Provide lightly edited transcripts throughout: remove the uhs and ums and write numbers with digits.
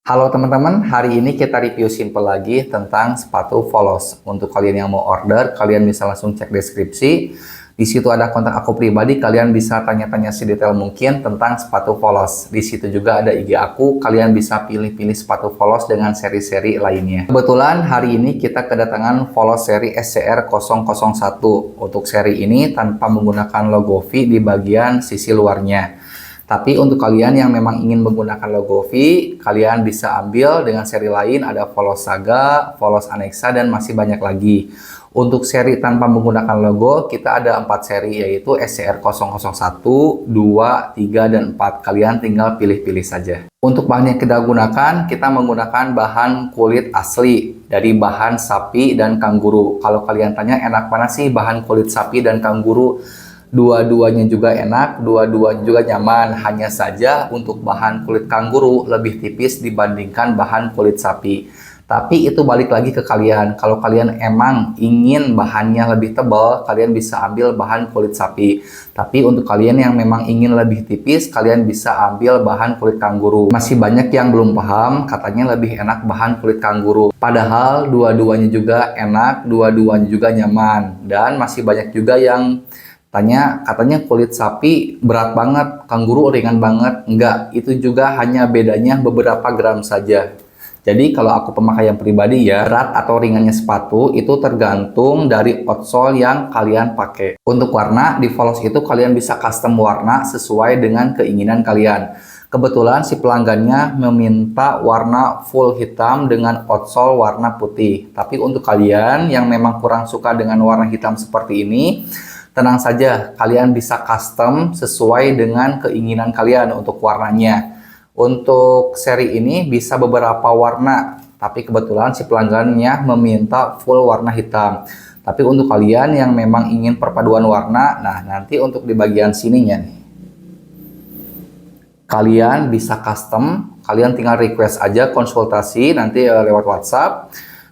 Halo teman-teman, hari ini kita review simple lagi tentang sepatu Volos. Untuk kalian yang mau order, kalian bisa langsung cek deskripsi. Di situ ada kontak aku pribadi, kalian bisa tanya-tanya sedetail mungkin tentang sepatu Volos. Di situ juga ada IG aku, kalian bisa pilih-pilih sepatu Volos dengan seri-seri lainnya. Kebetulan hari ini kita kedatangan Volos seri SCR 001. Untuk seri ini tanpa menggunakan logo V di bagian sisi luarnya. Tapi untuk kalian yang memang ingin menggunakan logo V, kalian bisa ambil dengan seri lain, ada Volos Saga, Volos Anexa, dan masih banyak lagi. Untuk seri tanpa menggunakan logo, kita ada 4 seri, yaitu SCR 001, 2, 3, dan 4. Kalian tinggal pilih-pilih saja. Untuk bahan yang kita gunakan, kita menggunakan bahan kulit asli, dari bahan sapi dan kanguru. Kalau kalian tanya enak mana sih bahan kulit sapi dan kanguru? Dua-duanya juga enak, dua-duanya juga nyaman. Hanya saja untuk bahan kulit kanguru lebih tipis dibandingkan bahan kulit sapi. Tapi itu balik lagi ke kalian. Kalau kalian emang ingin bahannya lebih tebal, kalian bisa ambil bahan kulit sapi. Tapi untuk kalian yang memang ingin lebih tipis, kalian bisa ambil bahan kulit kanguru. Masih banyak yang belum paham, katanya lebih enak bahan kulit kanguru. Padahal dua-duanya juga enak, dua-duanya juga nyaman. Dan masih banyak juga yang katanya kulit sapi berat banget, kanguru ringan banget. Enggak, itu juga hanya bedanya beberapa gram saja. Jadi kalau aku pemakaian pribadi ya, berat atau ringannya sepatu itu tergantung dari outsole yang kalian pakai. Untuk warna di Volos itu kalian bisa custom warna sesuai dengan keinginan kalian. Kebetulan si pelanggannya meminta warna full hitam dengan outsole warna putih. Tapi untuk kalian yang memang kurang suka dengan warna hitam seperti ini, tenang saja, kalian bisa custom sesuai dengan keinginan kalian untuk warnanya. Untuk seri ini bisa beberapa warna, tapi kebetulan si pelanggannya meminta full warna hitam. Tapi untuk kalian yang memang ingin perpaduan warna, nah nanti untuk di bagian sininya nih, kalian bisa custom, kalian tinggal request aja konsultasi nanti lewat WhatsApp.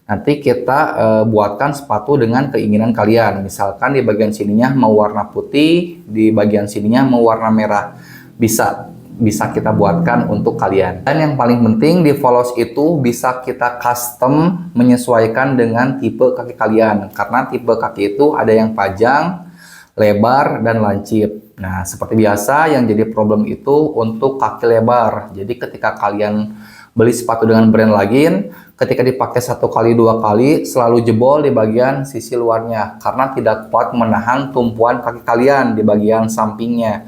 Nanti kita buatkan sepatu dengan keinginan kalian. Misalkan di bagian sininya mau warna putih, di bagian sininya mau warna merah. Bisa kita buatkan untuk kalian. Dan yang paling penting di Volos itu bisa kita custom menyesuaikan dengan tipe kaki kalian. Karena tipe kaki itu ada yang panjang, lebar, dan lancip. Nah, seperti biasa yang jadi problem itu untuk kaki lebar. Jadi ketika kalian beli sepatu dengan brand lain, ketika dipakai 1 kali 2 kali selalu jebol di bagian sisi luarnya karena tidak kuat menahan tumpuan kaki kalian di bagian sampingnya.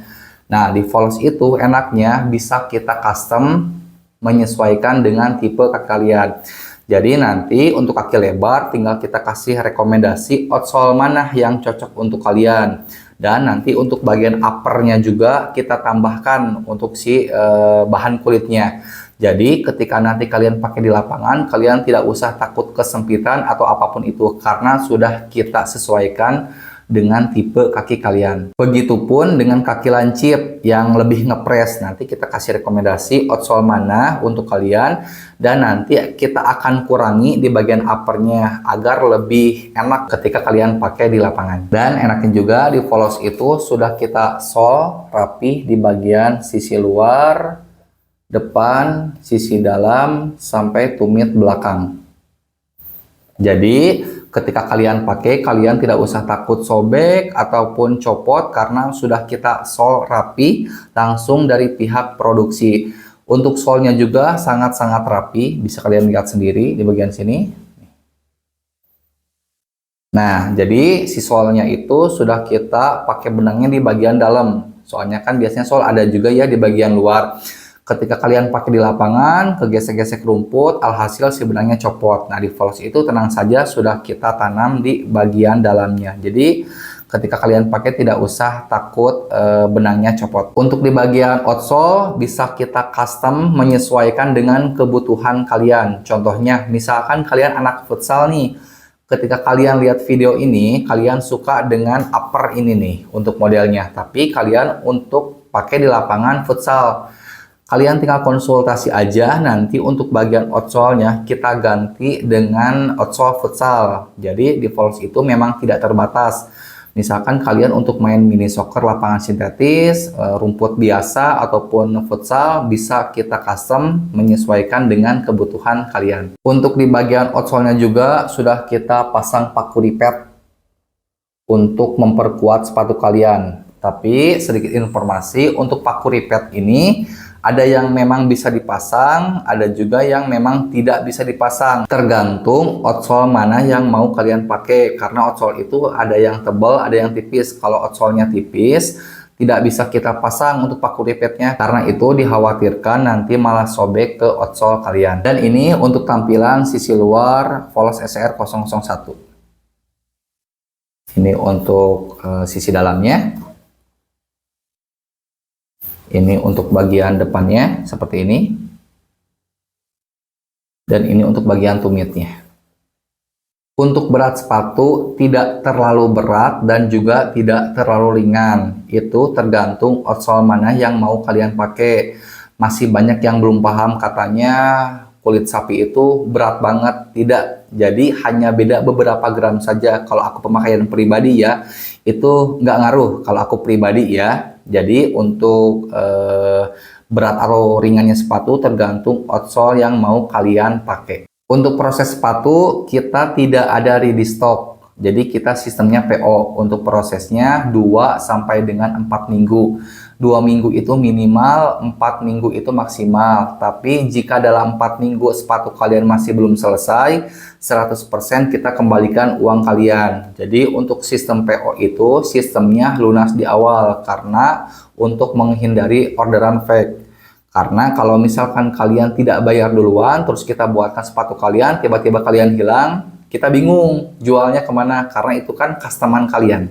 Nah, di Volos itu enaknya bisa kita custom menyesuaikan dengan tipe kaki kalian. Jadi nanti untuk kaki lebar tinggal kita kasih rekomendasi outsole mana yang cocok untuk kalian. Dan nanti untuk bagian uppernya juga kita tambahkan untuk si bahan kulitnya. Jadi ketika nanti kalian pakai di lapangan, kalian tidak usah takut kesempitan atau apapun itu karena sudah kita sesuaikan dengan tipe kaki kalian. Begitupun dengan kaki lancip yang lebih ngepres, nanti kita kasih rekomendasi outsole mana untuk kalian dan nanti kita akan kurangi di bagian uppernya agar lebih enak ketika kalian pakai di lapangan. Dan enaknya juga di Volos itu sudah kita sole rapi di bagian sisi luar, depan, sisi dalam, sampai tumit belakang. Jadi ketika kalian pakai, kalian tidak usah takut sobek ataupun copot karena sudah kita sole rapi langsung dari pihak produksi. Untuk solnya juga sangat-sangat rapi, bisa kalian lihat sendiri di bagian sini. Nah, jadi si solnya itu sudah kita pakai benangnya di bagian dalam. Soalnya kan biasanya sol ada juga ya di bagian luar. Ketika kalian pakai di lapangan, kegesek-gesek rumput, alhasil si benangnya copot. Nah, di Volos itu tenang saja sudah kita tanam di bagian dalamnya. Jadi, ketika kalian pakai tidak usah takut benangnya copot. Untuk di bagian outsole bisa kita custom menyesuaikan dengan kebutuhan kalian. Contohnya, misalkan kalian anak futsal nih. Ketika kalian lihat video ini, kalian suka dengan upper ini nih untuk modelnya. Tapi kalian untuk pakai di lapangan futsal. Kalian tinggal konsultasi aja, nanti untuk bagian outsole-nya kita ganti dengan outsole futsal. Jadi di Volos itu memang tidak terbatas. Misalkan kalian untuk main mini soccer lapangan sintetis, rumput biasa ataupun futsal bisa kita custom menyesuaikan dengan kebutuhan kalian. Untuk di bagian outsole-nya juga sudah kita pasang paku ripet untuk memperkuat sepatu kalian. Tapi sedikit informasi, untuk paku ripet ini ada yang memang bisa dipasang, ada juga yang memang tidak bisa dipasang. Tergantung outsole mana yang mau kalian pakai. Karena outsole itu ada yang tebal, ada yang tipis. Kalau outsole-nya tipis, tidak bisa kita pasang untuk paku ripetnya. Karena itu dikhawatirkan nanti malah sobek ke outsole kalian. Dan ini untuk tampilan sisi luar Volos SR 001. Ini untuk sisi dalamnya. Ini untuk bagian depannya seperti ini. Dan ini untuk bagian tumitnya. Untuk berat sepatu tidak terlalu berat dan juga tidak terlalu ringan. Itu tergantung outsole mana yang mau kalian pakai. Masih banyak yang belum paham, katanya kulit sapi itu berat banget. Tidak. Jadi hanya beda beberapa gram saja. Kalau aku pemakaian pribadi ya, itu nggak ngaruh kalau aku pribadi ya. Jadi untuk berat atau ringannya sepatu tergantung outsole yang mau kalian pakai. Untuk proses sepatu kita tidak ada ready stock. Jadi kita sistemnya PO. Untuk prosesnya 2 sampai dengan 4 minggu. 2 minggu itu minimal, 4 minggu itu maksimal. Tapi jika dalam 4 minggu sepatu kalian masih belum selesai, 100% kita kembalikan uang kalian. Jadi untuk sistem PO itu sistemnya lunas di awal karena untuk menghindari orderan fake. Karena kalau misalkan kalian tidak bayar duluan, terus kita buatkan sepatu kalian, tiba-tiba kalian hilang, kita bingung jualnya kemana, karena itu kan customer kalian.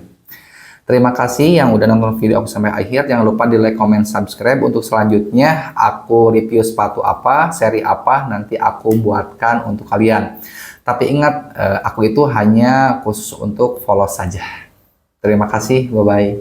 Terima kasih yang udah nonton video aku sampai akhir. Jangan lupa di like, comment, subscribe. Untuk selanjutnya aku review sepatu apa, seri apa, nanti aku buatkan untuk kalian. Tapi ingat, aku itu hanya khusus untuk follow saja. Terima kasih, bye-bye.